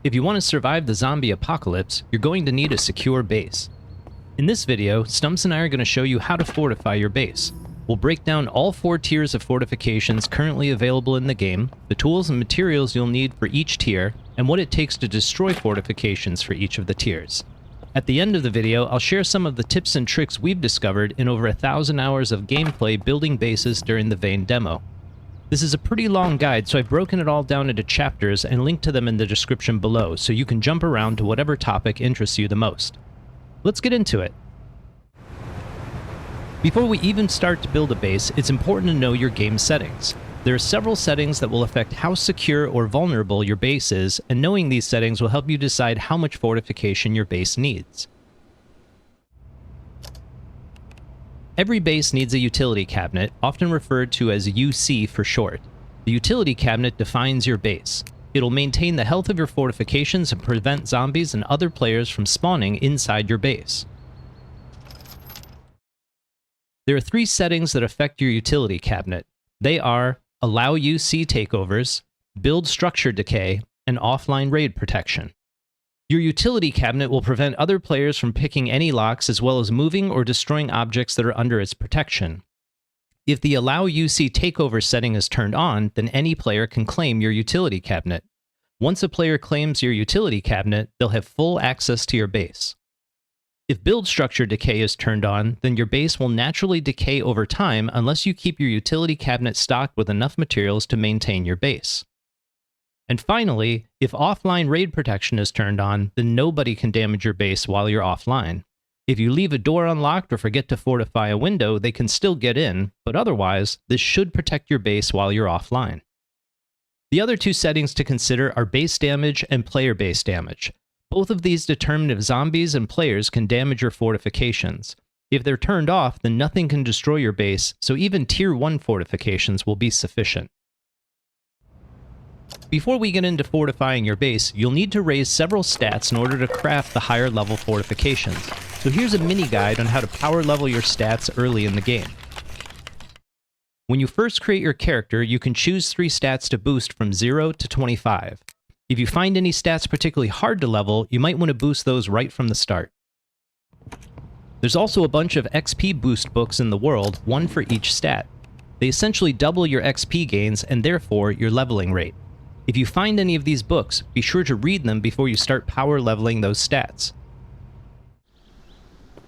If you want to survive the zombie apocalypse, you're going to need a secure base. In this video, Stumps and I are going to show you how to fortify your base. We'll break down all 4 tiers of fortifications currently available in the game, the tools and materials you'll need for each tier, and what it takes to destroy fortifications for each of the tiers. At the end of the video, I'll share some of the tips and tricks we've discovered in over 1,000 hours of gameplay building bases during the Vane demo. This is a pretty long guide, so I've broken it all down into chapters and linked to them in the description below, so you can jump around to whatever topic interests you the most. Let's get into it. Before we even start to build a base, it's important to know your game settings. There are several settings that will affect how secure or vulnerable your base is, and knowing these settings will help you decide how much fortification your base needs. Every base needs a utility cabinet, often referred to as UC for short. The utility cabinet defines your base. It'll maintain the health of your fortifications and prevent zombies and other players from spawning inside your base. There are 3 settings that affect your utility cabinet. They are Allow UC takeovers, Build structure decay, and Offline raid protection. Your utility cabinet will prevent other players from picking any locks as well as moving or destroying objects that are under its protection. If the Allow UC takeover setting is turned on, then any player can claim your utility cabinet. Once a player claims your utility cabinet, they'll have full access to your base. If build structure decay is turned on, then your base will naturally decay over time unless you keep your utility cabinet stocked with enough materials to maintain your base. And finally, if offline raid protection is turned on, then nobody can damage your base while you're offline. If you leave a door unlocked or forget to fortify a window, they can still get in, but otherwise, this should protect your base while you're offline. The other 2 settings to consider are base damage and player base damage. Both of these determine if zombies and players can damage your fortifications. If they're turned off, then nothing can destroy your base, so even Tier 1 fortifications will be sufficient. Before we get into fortifying your base, you'll need to raise several stats in order to craft the higher level fortifications. So here's a mini guide on how to power level your stats early in the game. When you first create your character, you can choose 3 stats to boost from 0 to 25. If you find any stats particularly hard to level, you might want to boost those right from the start. There's also a bunch of XP boost books in the world, one for each stat. They essentially double your XP gains and therefore your leveling rate. If you find any of these books, be sure to read them before you start power leveling those stats.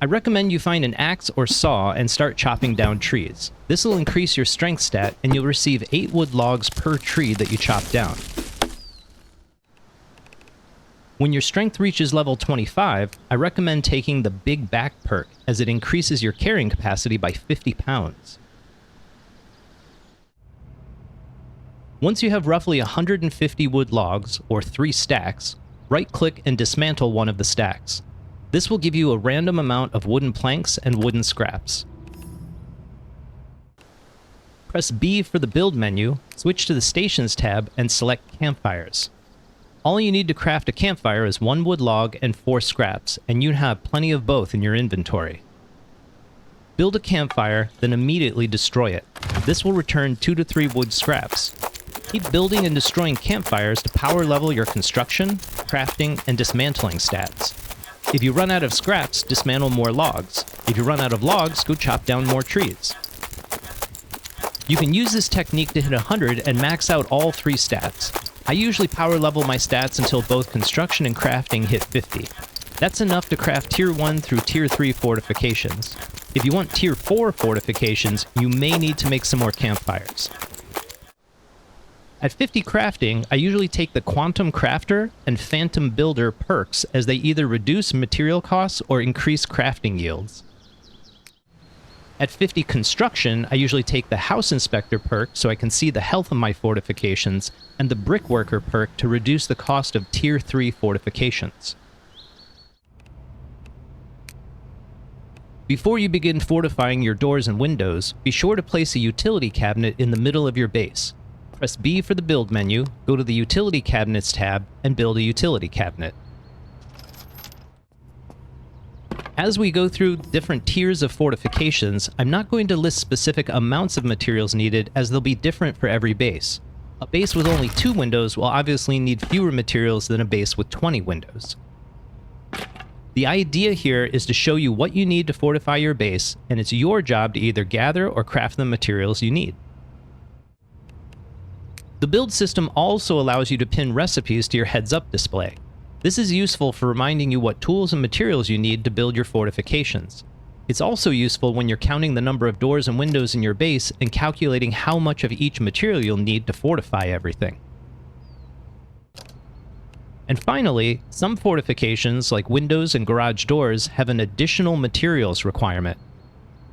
I recommend you find an axe or saw and start chopping down trees. This will increase your strength stat and you'll receive 8 wood logs per tree that you chop down. When your strength reaches level 25, I recommend taking the Big Back perk, as it increases your carrying capacity by 50 pounds. Once you have roughly 150 wood logs, or 3 stacks, right-click and dismantle one of the stacks. This will give you a random amount of wooden planks and wooden scraps. Press B for the Build menu, switch to the Stations tab, and select Campfires. All you need to craft a campfire is 1 wood log and 4 scraps, and you have plenty of both in your inventory. Build a campfire, then immediately destroy it. This will return 2 to 3 wood scraps. Keep building and destroying campfires to power level your construction, crafting, and dismantling stats. If you run out of scraps, dismantle more logs. If you run out of logs, go chop down more trees. You can use this technique to hit 100 and max out all 3 stats. I usually power level my stats until both construction and crafting hit 50. That's enough to craft Tier 1 through Tier 3 fortifications. If you want Tier 4 fortifications, you may need to make some more campfires. At 50 crafting, I usually take the Quantum Crafter and Phantom Builder perks, as they either reduce material costs or increase crafting yields. At 50 construction, I usually take the House Inspector perk so I can see the health of my fortifications, and the Brickworker perk to reduce the cost of Tier 3 fortifications. Before you begin fortifying your doors and windows, be sure to place a utility cabinet in the middle of your base. Press B for the Build menu, go to the Utility Cabinets tab, and build a utility cabinet. As we go through different tiers of fortifications, I'm not going to list specific amounts of materials needed, as they'll be different for every base. A base with only 2 windows will obviously need fewer materials than a base with 20 windows. The idea here is to show you what you need to fortify your base, and it's your job to either gather or craft the materials you need. The build system also allows you to pin recipes to your heads-up display. This is useful for reminding you what tools and materials you need to build your fortifications. It's also useful when you're counting the number of doors and windows in your base and calculating how much of each material you'll need to fortify everything. And finally, some fortifications, like windows and garage doors, have an additional materials requirement.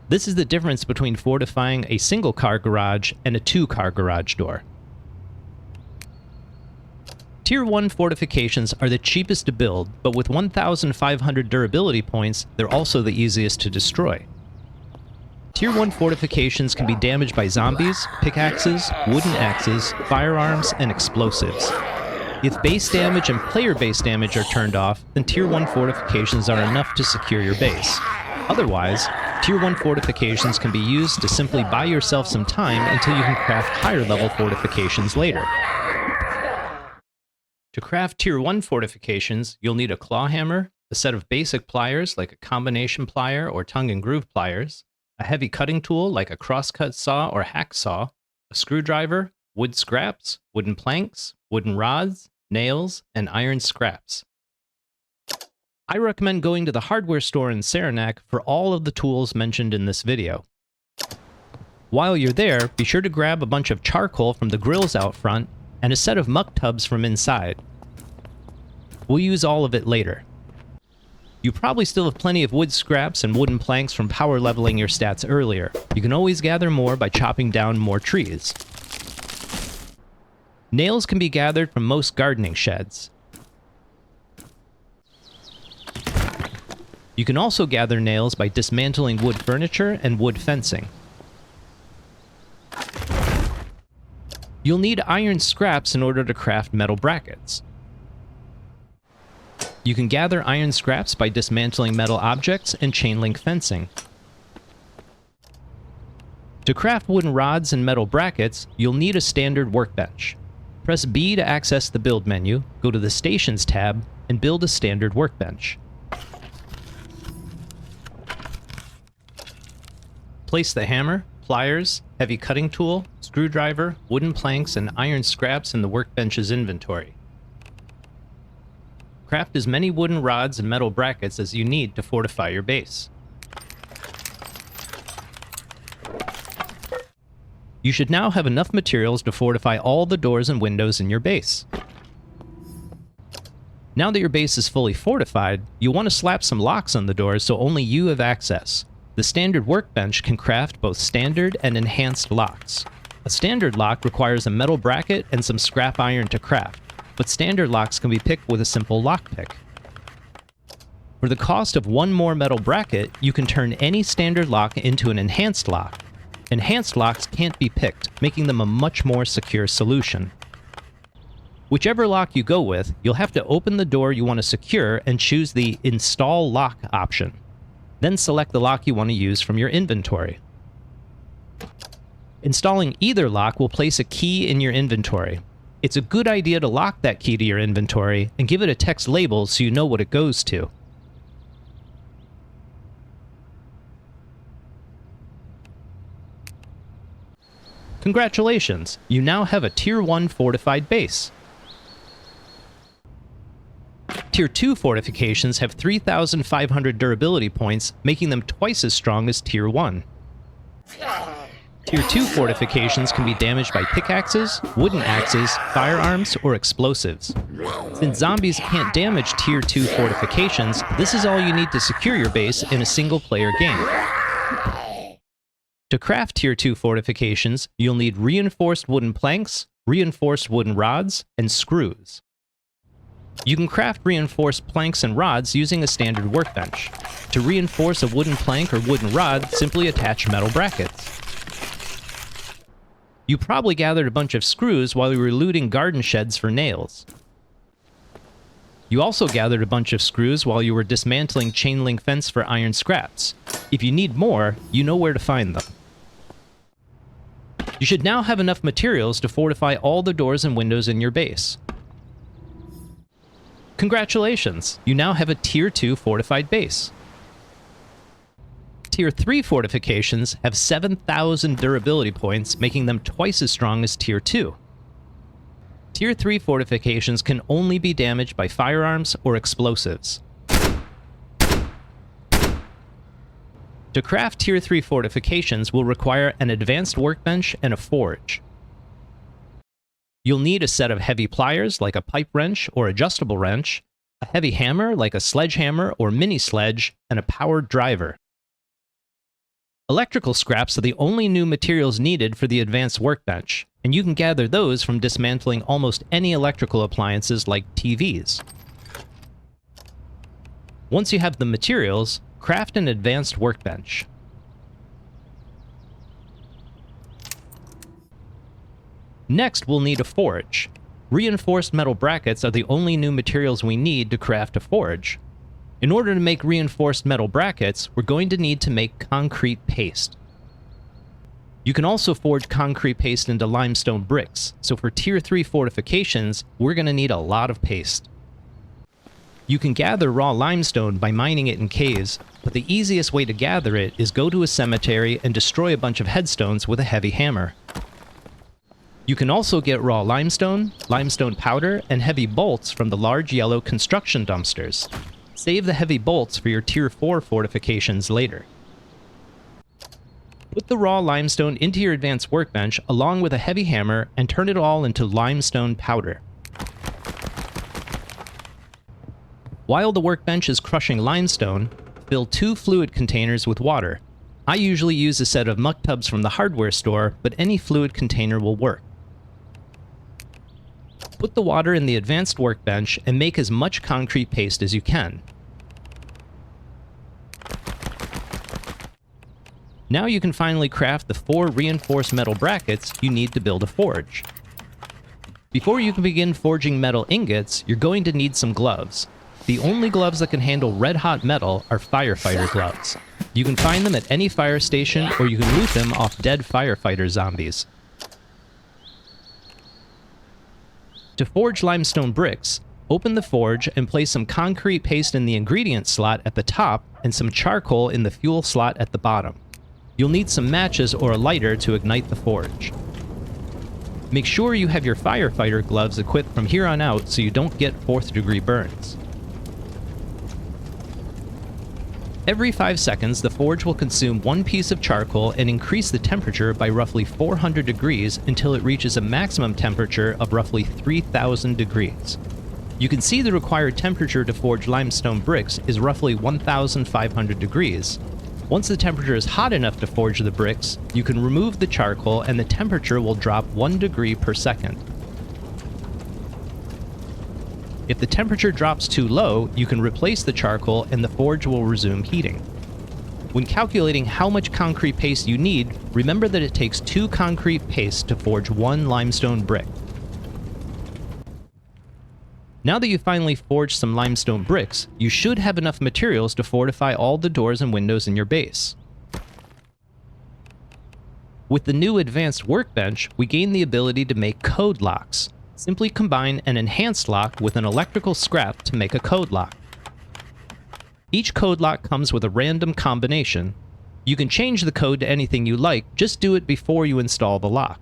This is the difference between fortifying a single-car garage and a 2-car garage door. Tier 1 fortifications are the cheapest to build, but with 1,500 durability points, they're also the easiest to destroy. Tier 1 fortifications can be damaged by zombies, pickaxes, wooden axes, firearms, and explosives. If base damage and player base damage are turned off, then Tier 1 fortifications are enough to secure your base. Otherwise, Tier 1 fortifications can be used to simply buy yourself some time until you can craft higher level fortifications later. To craft Tier 1 fortifications, you'll need a claw hammer, a set of basic pliers like a combination plier or tongue and groove pliers, a heavy cutting tool like a crosscut saw or hacksaw, a screwdriver, wood scraps, wooden planks, wooden rods, nails, and iron scraps. I recommend going to the hardware store in Saranac for all of the tools mentioned in this video. While you're there, be sure to grab a bunch of charcoal from the grills out front and a set of muck tubs from inside. We'll use all of it later. You probably still have plenty of wood scraps and wooden planks from power leveling your stats earlier. You can always gather more by chopping down more trees. Nails can be gathered from most gardening sheds. You can also gather nails by dismantling wood furniture and wood fencing. You'll need iron scraps in order to craft metal brackets. You can gather iron scraps by dismantling metal objects and chain link fencing. To craft wooden rods and metal brackets, you'll need a standard workbench. Press B to access the build menu, go to the Stations tab, and build a standard workbench. Place the hammer, pliers, heavy cutting tool, screwdriver, wooden planks, and iron scraps in the workbench's inventory. Craft as many wooden rods and metal brackets as you need to fortify your base. You should now have enough materials to fortify all the doors and windows in your base. Now that your base is fully fortified, you'll want to slap some locks on the doors so only you have access. The standard workbench can craft both standard and enhanced locks. A standard lock requires a metal bracket and some scrap iron to craft, but standard locks can be picked with a simple lockpick. For the cost of one more metal bracket, you can turn any standard lock into an enhanced lock. Enhanced locks can't be picked, making them a much more secure solution. Whichever lock you go with, you'll have to open the door you want to secure and choose the Install Lock option. Then select the lock you want to use from your inventory. Installing either lock will place a key in your inventory. It's a good idea to lock that key to your inventory and give it a text label so you know what it goes to. Congratulations! You now have a Tier 1 fortified base. Tier 2 fortifications have 3,500 durability points, making them twice as strong as Tier 1. Tier 2 fortifications can be damaged by pickaxes, wooden axes, firearms, or explosives. Since zombies can't damage Tier 2 fortifications, this is all you need to secure your base in a single-player game. To craft Tier 2 fortifications, you'll need reinforced wooden planks, reinforced wooden rods, and screws. You can craft reinforced planks and rods using a standard workbench. To reinforce a wooden plank or wooden rod, simply attach metal brackets. You probably gathered a bunch of screws while you were looting garden sheds for nails. You also gathered a bunch of screws while you were dismantling chain link fence for iron scraps. If you need more, you know where to find them. You should now have enough materials to fortify all the doors and windows in your base. Congratulations! You now have a Tier 2 fortified base. Tier 3 fortifications have 7,000 durability points, making them twice as strong as Tier 2. Tier 3 fortifications can only be damaged by firearms or explosives. To craft Tier 3 fortifications will require an advanced workbench and a forge. You'll need a set of heavy pliers like a pipe wrench or adjustable wrench, a heavy hammer like a sledgehammer or mini sledge, and a powered driver. Electrical scraps are the only new materials needed for the advanced workbench, and you can gather those from dismantling almost any electrical appliances like TVs. Once you have the materials, craft an advanced workbench. Next, we'll need a forge. Reinforced metal brackets are the only new materials we need to craft a forge. In order to make reinforced metal brackets, we're going to need to make concrete paste. You can also forge concrete paste into limestone bricks, so for Tier 3 fortifications, we're going to need a lot of paste. You can gather raw limestone by mining it in caves, but the easiest way to gather it is go to a cemetery and destroy a bunch of headstones with a heavy hammer. You can also get raw limestone, limestone powder, and heavy bolts from the large yellow construction dumpsters. Save the heavy bolts for your Tier 4 fortifications later. Put the raw limestone into your advanced workbench along with a heavy hammer and turn it all into limestone powder. While the workbench is crushing limestone, fill 2 fluid containers with water. I usually use a set of muck tubs from the hardware store, but any fluid container will work. Put the water in the advanced workbench and make as much concrete paste as you can. Now you can finally craft the 4 reinforced metal brackets you need to build a forge. Before you can begin forging metal ingots, you're going to need some gloves. The only gloves that can handle red-hot metal are firefighter gloves. You can find them at any fire station, or you can loot them off dead firefighter zombies. To forge limestone bricks, open the forge and place some concrete paste in the ingredient slot at the top and some charcoal in the fuel slot at the bottom. You'll need some matches or a lighter to ignite the forge. Make sure you have your firefighter gloves equipped from here on out so you don't get 4th-degree burns. Every 5 seconds, the forge will consume 1 piece of charcoal and increase the temperature by roughly 400 degrees until it reaches a maximum temperature of roughly 3,000 degrees. You can see the required temperature to forge limestone bricks is roughly 1,500 degrees. Once the temperature is hot enough to forge the bricks, you can remove the charcoal and the temperature will drop 1 degree per second. If the temperature drops too low, you can replace the charcoal and the forge will resume heating. When calculating how much concrete paste you need, remember that it takes 2 concrete pastes to forge 1 limestone brick. Now that you've finally forged some limestone bricks, you should have enough materials to fortify all the doors and windows in your base. With the new advanced workbench, we gain the ability to make code locks. Simply combine an enhanced lock with an electrical scrap to make a code lock. Each code lock comes with a random combination. You can change the code to anything you like, just do it before you install the lock.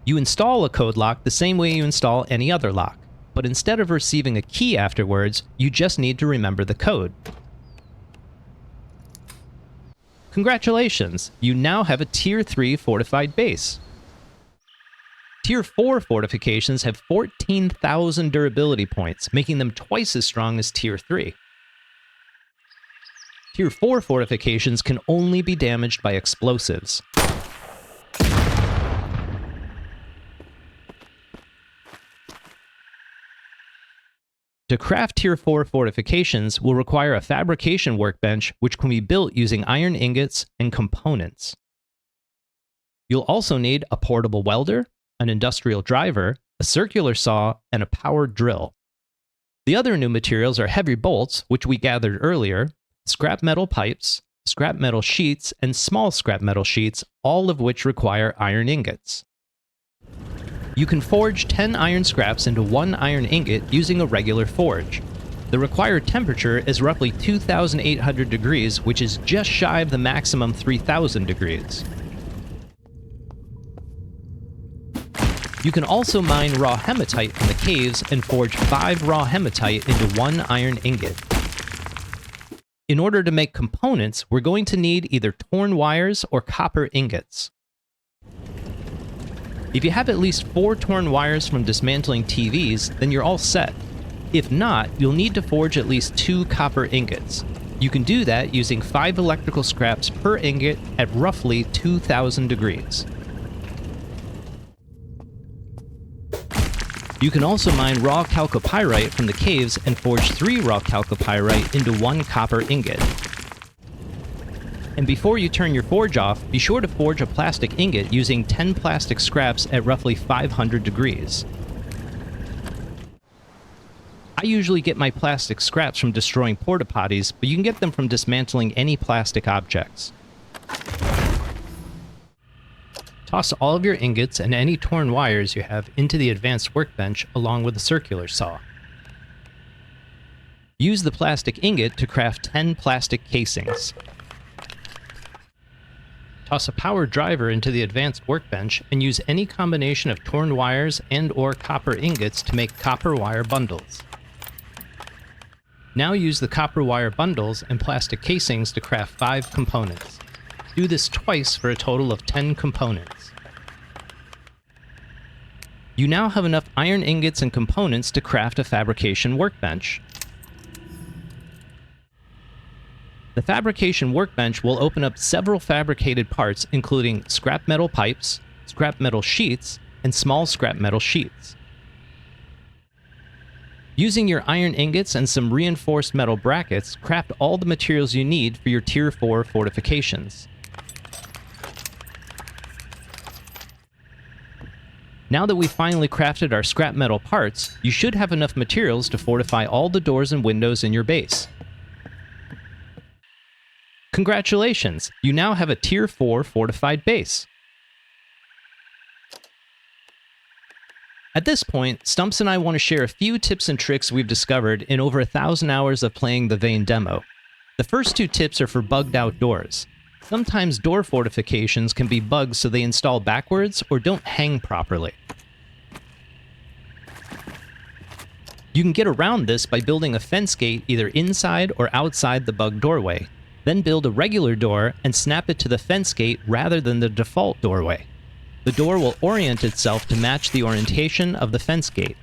You install a code lock the same way you install any other lock, but instead of receiving a key afterwards, you just need to remember the code. Congratulations! You now have a Tier 3 fortified base. Tier 4 fortifications have 14,000 durability points, making them twice as strong as Tier 3. Tier 4 fortifications can only be damaged by explosives. To craft Tier 4 fortifications will require a fabrication workbench which can be built using iron ingots and components. You'll also need a portable welder, an industrial driver, a circular saw, and a powered drill. The other new materials are heavy bolts, which we gathered earlier, scrap metal pipes, scrap metal sheets, and small scrap metal sheets, all of which require iron ingots. You can forge 10 iron scraps into 1 iron ingot using a regular forge. The required temperature is roughly 2,800 degrees, which is just shy of the maximum 3,000 degrees. You can also mine raw hematite from the caves and forge 5 raw hematite into 1 iron ingot. In order to make components, we're going to need either torn wires or copper ingots. If you have at least 4 torn wires from dismantling TVs, then you're all set. If not, you'll need to forge at least 2 copper ingots. You can do that using 5 electrical scraps per ingot at roughly 2,000 degrees. You can also mine raw chalcopyrite from the caves and forge 3 raw chalcopyrite into 1 copper ingot. And before you turn your forge off, be sure to forge a plastic ingot using 10 plastic scraps at roughly 500 degrees. I usually get my plastic scraps from destroying porta potties, but you can get them from dismantling any plastic objects. Toss all of your ingots and any torn wires you have into the advanced workbench along with a circular saw. Use the plastic ingot to craft 10 plastic casings. Toss a power driver into the advanced workbench and use any combination of torn wires and/or copper ingots to make copper wire bundles. Now use the copper wire bundles and plastic casings to craft 5 components. Do this twice for a total of 10 components. You now have enough iron ingots and components to craft a fabrication workbench. The fabrication workbench will open up several fabricated parts, including scrap metal pipes, scrap metal sheets, and small scrap metal sheets. Using your iron ingots and some reinforced metal brackets, craft all the materials you need for your Tier 4 fortifications. Now that we've finally crafted our scrap metal parts, you should have enough materials to fortify all the doors and windows in your base. Congratulations! You now have a Tier 4 fortified base. At this point, Stumps and I want to share a few tips and tricks we've discovered in over 1,000 hours of playing the Vane demo. The first 2 tips are for bugged out doors. Sometimes door fortifications can be bugged so they install backwards or don't hang properly. You can get around this by building a fence gate either inside or outside the bugged doorway. Then build a regular door and snap it to the fence gate rather than the default doorway. The door will orient itself to match the orientation of the fence gate.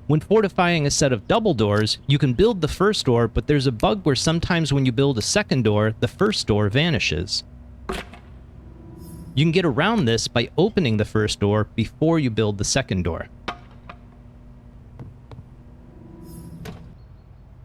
When fortifying a set of double doors, you can build the first door, but there's a bug where sometimes when you build a second door, the first door vanishes. You can get around this by opening the first door before you build the second door.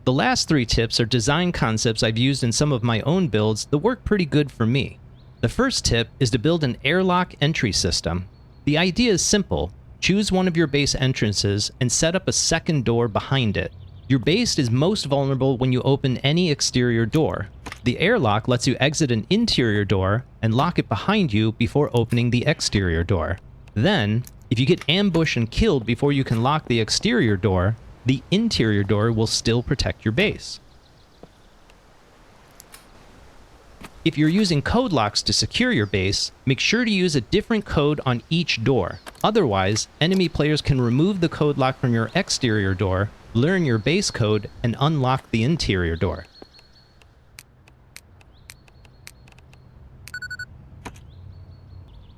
The last 3 tips are design concepts I've used in some of my own builds that work pretty good for me. The first tip is to build an airlock entry system. The idea is simple. Choose one of your base entrances and set up a second door behind it. Your base is most vulnerable when you open any exterior door. The airlock lets you exit an interior door and lock it behind you before opening the exterior door. Then, if you get ambushed and killed before you can lock the exterior door, the interior door will still protect your base. If you're using code locks to secure your base, make sure to use a different code on each door. Otherwise, enemy players can remove the code lock from your exterior door, learn your base code, and unlock the interior door.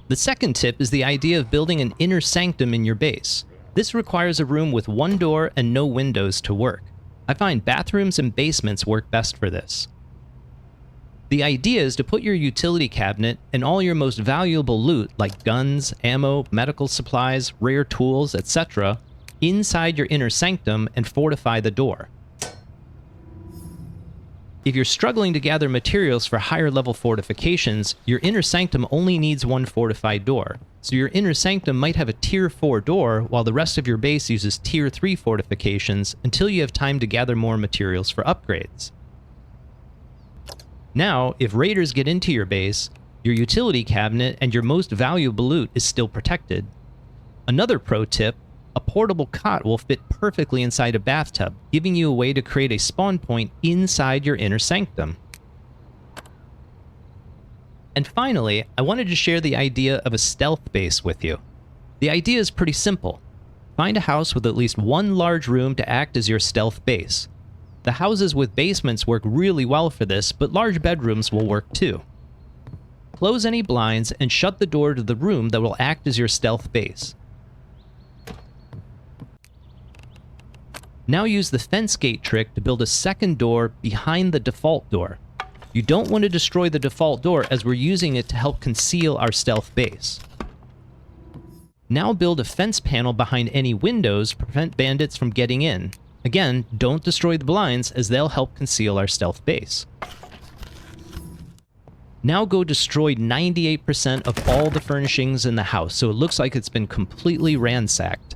The second tip is the idea of building an inner sanctum in your base. This requires a room with one door and no windows to work. I find bathrooms and basements work best for this. The idea is to put your utility cabinet and all your most valuable loot like guns, ammo, medical supplies, rare tools, etc. inside your inner sanctum and fortify the door. If you're struggling to gather materials for higher level fortifications, your inner sanctum only needs one fortified door. So your inner sanctum might have a tier 4 door while the rest of your base uses tier 3 fortifications until you have time to gather more materials for upgrades. Now, if raiders get into your base, your utility cabinet and your most valuable loot is still protected. Another pro tip, a portable cot will fit perfectly inside a bathtub, giving you a way to create a spawn point inside your inner sanctum. And finally, I wanted to share the idea of a stealth base with you. The idea is pretty simple. Find a house with at least one large room to act as your stealth base. The houses with basements work really well for this, but large bedrooms will work too. Close any blinds and shut the door to the room that will act as your stealth base. Now use the fence gate trick to build a second door behind the default door. You don't want to destroy the default door as we're using it to help conceal our stealth base. Now build a fence panel behind any windows to prevent bandits from getting in. Again, don't destroy the blinds as they'll help conceal our stealth base. Now go destroy 98% of all the furnishings in the house so it looks like it's been completely ransacked.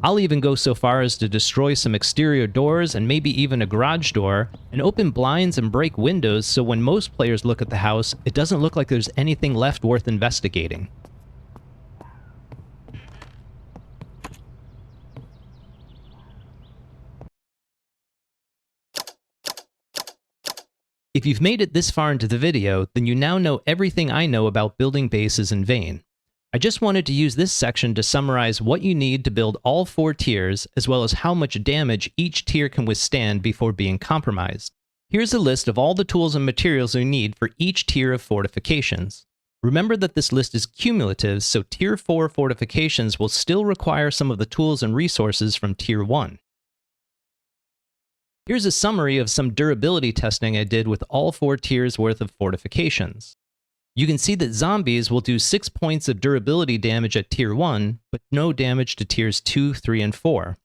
I'll even go so far as to destroy some exterior doors and maybe even a garage door, and open blinds and break windows so when most players look at the house, it doesn't look like there's anything left worth investigating. If you've made it this far into the video, then you now know everything I know about building bases in Vayne. I just wanted to use this section to summarize what you need to build all 4 tiers, as well as how much damage each tier can withstand before being compromised. Here's a list of all the tools and materials you need for each tier of fortifications. Remember that this list is cumulative, so tier 4 fortifications will still require some of the tools and resources from tier 1. Here's a summary of some durability testing I did with all 4 tiers worth of fortifications. You can see that zombies will do 6 points of durability damage at tier 1, but no damage to tiers 2, 3, and 4.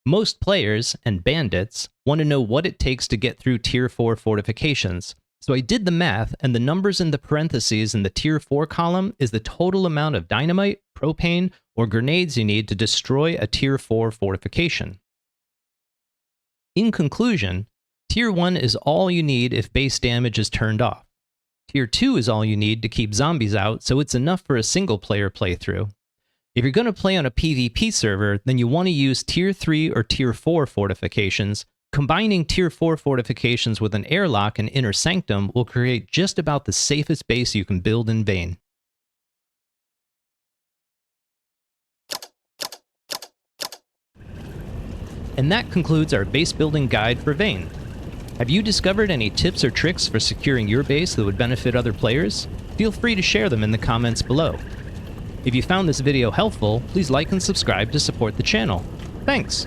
Most players, and bandits, want to know what it takes to get through tier 4 fortifications, so I did the math, and the numbers in the parentheses in the tier 4 column is the total amount of dynamite, propane, or grenades you need to destroy a tier 4 fortification. In conclusion, tier 1 is all you need if base damage is turned off. Tier 2 is all you need to keep zombies out, so it's enough for a single-player playthrough. If you're going to play on a PvP server, then you want to use Tier 3 or Tier 4 fortifications. Combining Tier 4 fortifications with an airlock and inner sanctum will create just about the safest base you can build in Vayne. And that concludes our base building guide for Vayne. Have you discovered any tips or tricks for securing your base that would benefit other players? Feel free to share them in the comments below. If you found this video helpful, please like and subscribe to support the channel. Thanks!